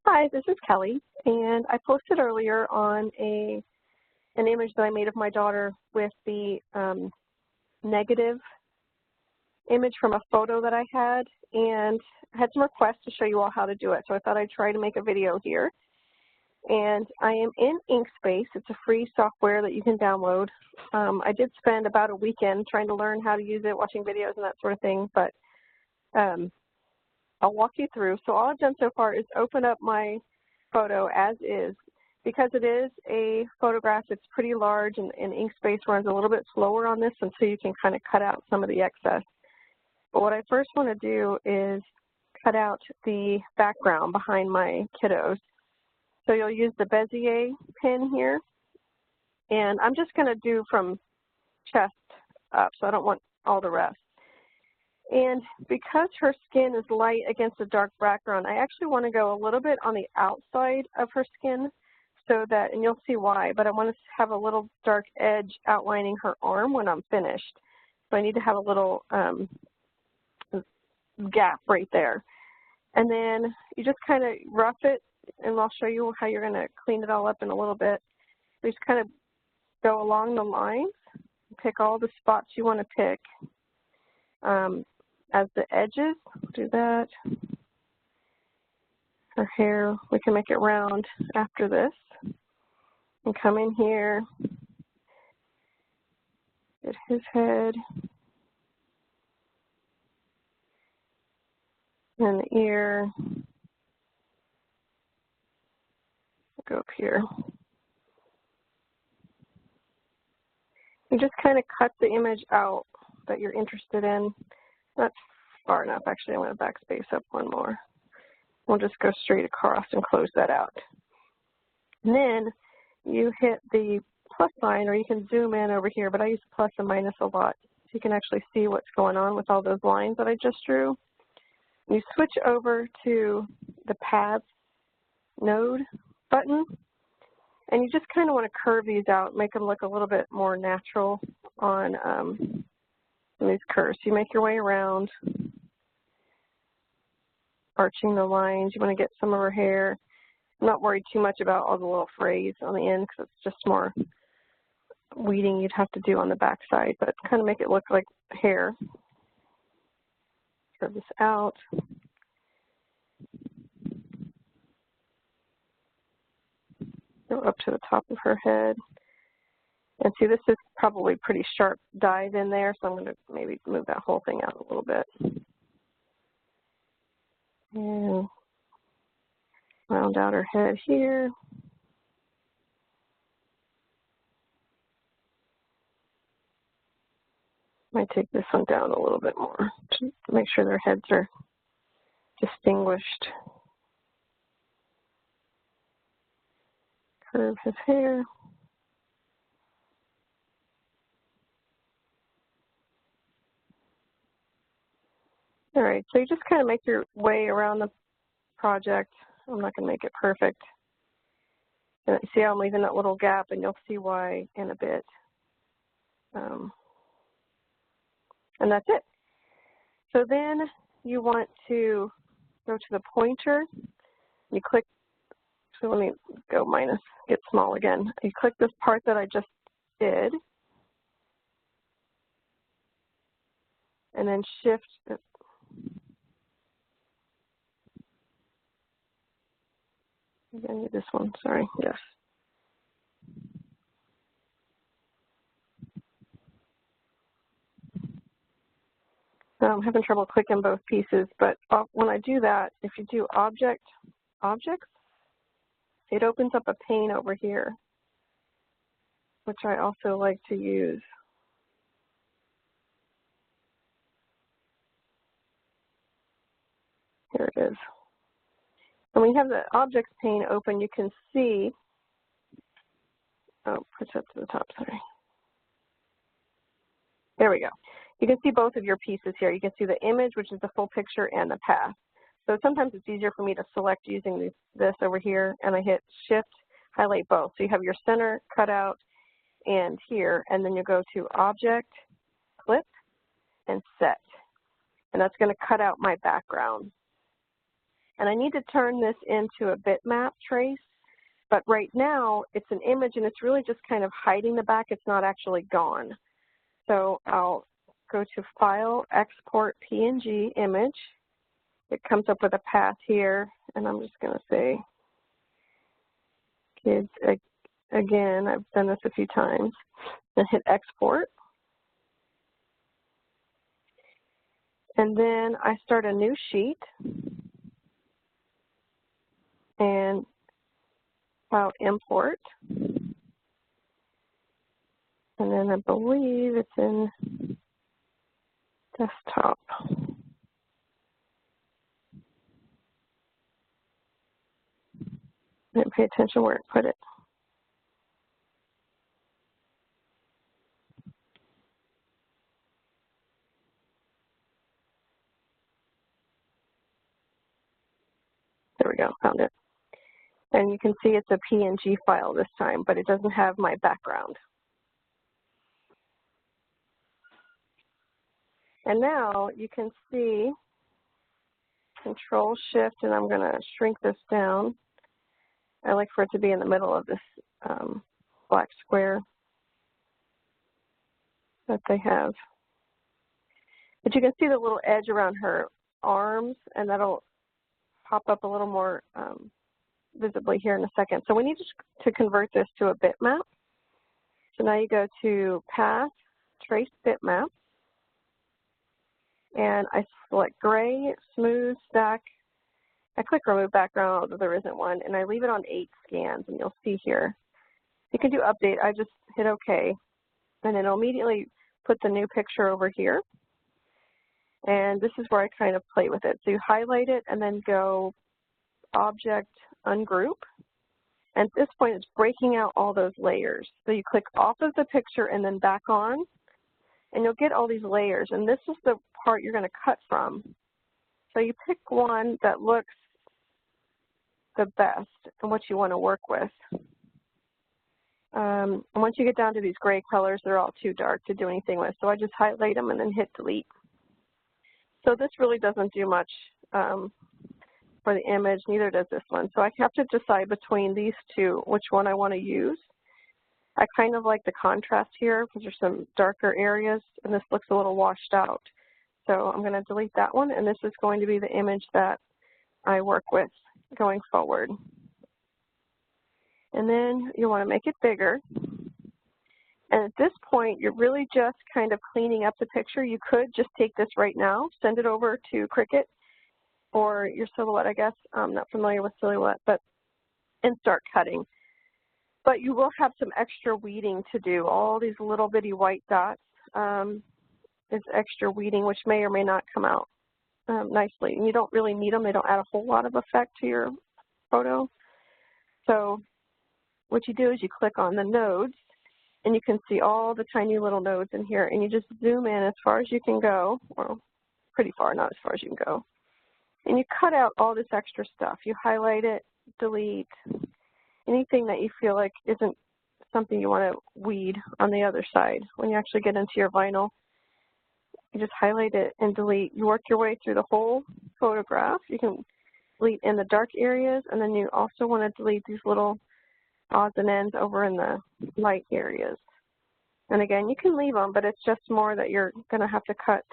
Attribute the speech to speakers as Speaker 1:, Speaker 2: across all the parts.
Speaker 1: Hi, this is Kelly, and I posted earlier on an image that I made of my daughter with the negative image from a photo that I had, and I had some requests to show you all how to do it, so I thought I'd try to make a video here. And I am in Inkspace. It's a free software that you can download. I did spend about a weekend trying to learn how to use it, watching videos and that sort of thing, but I'll walk you through. So all I've done so far is open up my photo as is. Because it is a photograph, it's pretty large, and Inkspace runs a little bit slower on this, and so you can kind of cut out some of the excess. But what I first want to do is cut out the background behind my kiddos. So you'll use the Bezier pen here, and I'm just going to do from chest up, so I don't want all the rest. And because her skin is light against a dark background, I actually want to go a little bit on the outside of her skin so that, and you'll see why, but I want to have a little dark edge outlining her arm when I'm finished. So I need to have a little gap right there. And then you just kind of rough it, and I'll show you how you're going to clean it all up in a little bit. So you just kind of go along the lines, pick all the spots you want to pick. As the edges, do that. Her hair, we can make it round after this. And come in here, get his head, and the ear. Go up here. You just kind of cut the image out that you're interested in. That's far enough. Actually, I'm going to backspace up one more. We'll just go straight across and close that out. And then you hit the plus sign, or you can zoom in over here, but I use plus and minus a lot, so you can actually see what's going on with all those lines that I just drew. You switch over to the Paths node button, and you just kind of want to curve these out, make them look a little bit more natural on these curves. You make your way around, arching the lines. You want to get some of her hair. I'm not worried too much about all the little frays on the end because it's just more weeding you'd have to do on the back side, but kind of make it look like hair. Curve this out. Go up to the top of her head. And see, this is probably pretty sharp dive in there, so I'm going to maybe move that whole thing out a little bit. And round out her head here. Might take this one down a little bit more to make sure their heads are distinguished. Curve his hair. All right, so you just kind of make your way around the project. I'm not going to make it perfect. And see how I'm leaving that little gap, and you'll see why in a bit. And that's it. So then you want to go to the pointer. You click, so let me go minus, get small again. You click this part that I just did, and then shift. I need this one, sorry, yes. I'm having trouble clicking both pieces, but when I do that, if you do objects, it opens up a pane over here, which I also like to use. Here it is. And when you have the objects pane open, you can see, oh, push up to the top, sorry. There we go. You can see both of your pieces here. You can see the image, which is the full picture, and the path. So sometimes it's easier for me to select using this over here, and I hit Shift, highlight both. So you have your center cut out and here, and then you go to Object, Clip, and Set. And that's going to cut out my background. And I need to turn this into a bitmap trace, but right now it's an image and it's really just kind of hiding the back. It's not actually gone. So I'll go to File, Export PNG Image. It comes up with a path here, and I'm just going to say, kids, again, I've done this a few times, and hit Export. And then I start a new sheet, and File, Import. And then I believe it's in Desktop. I didn't pay attention where it put it. There we go, found it. And you can see it's a PNG file this time, but it doesn't have my background. And now you can see Control Shift, and I'm going to shrink this down. I like for it to be in the middle of this black square that they have. But you can see the little edge around her arms, and that'll pop up a little more visibly here in a second. So we need to convert this to a bitmap. So now you go to Path, Trace Bitmap, and I select Gray, Smooth, Stack. I click Remove Background, although there isn't one, and I leave it on 8 scans, and you'll see here. You can do Update. I just hit OK, and it'll immediately put the new picture over here. And this is where I kind of play with it. So you highlight it and then go Object, Ungroup. And at this point, it's breaking out all those layers. So you click off of the picture and then back on, and you'll get all these layers. And this is the part you're going to cut from. So you pick one that looks the best and what you want to work with. And once you get down to these gray colors, they're all too dark to do anything with. So I just highlight them and then hit Delete. So this really doesn't do much for the image, neither does this one. So I have to decide between these two which one I want to use. I kind of like the contrast here because there's some darker areas, and this looks a little washed out. So I'm going to delete that one, and this is going to be the image that I work with going forward. And then you want to make it bigger. And at this point, you're really just kind of cleaning up the picture. You could just take this right now, send it over to Cricut or your Silhouette, I guess. I'm not familiar with Silhouette, and start cutting. But you will have some extra weeding to do. All these little bitty white dots is extra weeding, which may or may not come out nicely. And you don't really need them. They don't add a whole lot of effect to your photo. So what you do is you click on the nodes, and you can see all the tiny little nodes in here, and you just zoom in as far as you can go, or pretty far, not as far as you can go. And you cut out all this extra stuff. You highlight it, delete, anything that you feel like isn't something you want to weed on the other side. When you actually get into your vinyl, you just highlight it and delete. You work your way through the whole photograph. You can delete in the dark areas, and then you also want to delete these little odds and ends over in the light areas. And again, you can leave them, but it's just more that you're going to have to cut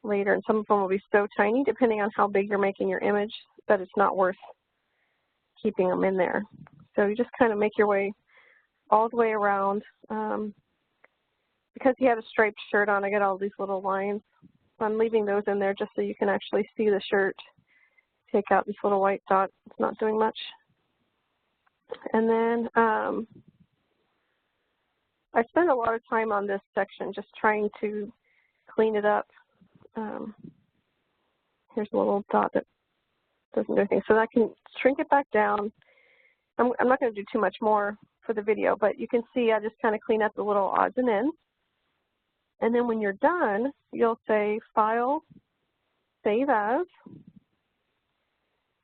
Speaker 1: later. And some of them will be so tiny, depending on how big you're making your image, that it's not worth keeping them in there. So you just kind of make your way all the way around. Because he had a striped shirt on, I got all these little lines. So I'm leaving those in there just so you can actually see the shirt. Take out this little white dot. It's not doing much. And then I spend a lot of time on this section just trying to clean it up. Here's a little dot that doesn't do anything. So I can shrink it back down. I'm not going to do too much more for the video, but you can see I just kind of clean up the little odds and ends. And then when you're done, you'll say File, Save As,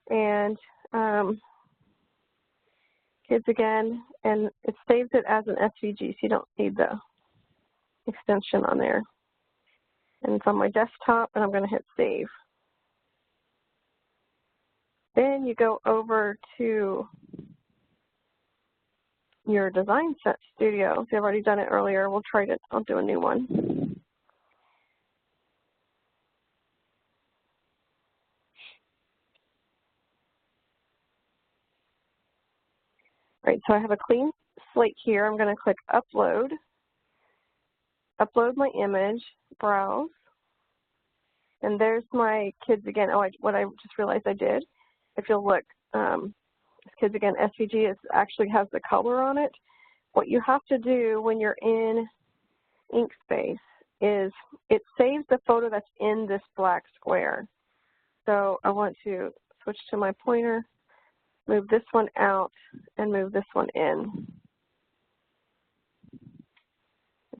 Speaker 1: and kids again, and it saves it as an SVG, so you don't need the extension on there. And it's on my desktop, and I'm going to hit Save. Then you go over to your design set studio. If you've already done it earlier, we'll try it. I'll do a new one. All right, so I have a clean slate here. I'm going to click upload, upload my image, browse, and there's my kids again. Oh, what I just realized I did. If you'll look, kids again, SVG actually has the color on it. What you have to do when you're in Inkspace is it saves the photo that's in this black square. So I want to switch to my pointer, move this one out, and move this one in.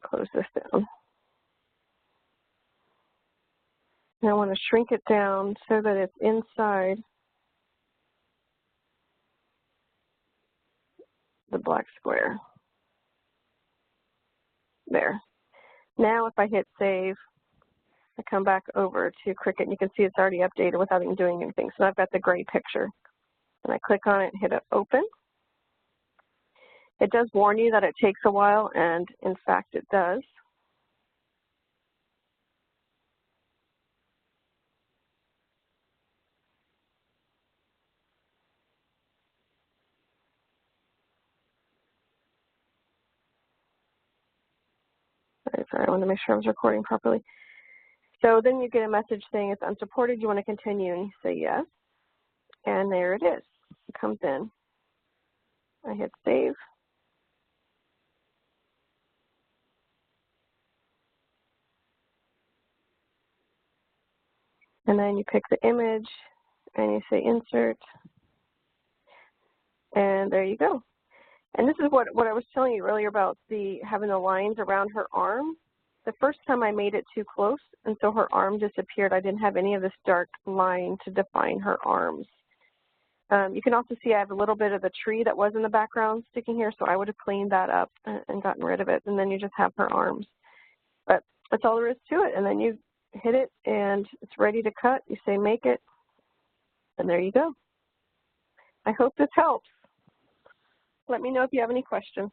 Speaker 1: Close this down. And I want to shrink it down so that it's inside the black square. There. Now if I hit save, I come back over to Cricut and you can see it's already updated without even doing anything. So I've got the gray picture. And I click on it and hit open. It does warn you that it takes a while, and in fact it does. Sorry, I want to make sure I was recording properly. So then you get a message saying it's unsupported, you want to continue, and you say yes. And there it is. It comes in. I hit save. And then you pick the image and you say insert. And there you go. And this is what I was telling you earlier about having the lines around her arm. The first time I made it too close, and so her arm disappeared. I didn't have any of this dark line to define her arms. You can also see I have a little bit of the tree that was in the background sticking here, so I would have cleaned that up and gotten rid of it, and then you just have her arms. But that's all there is to it, and then you hit it, and it's ready to cut. You say make it, and there you go. I hope this helps. Let me know if you have any questions.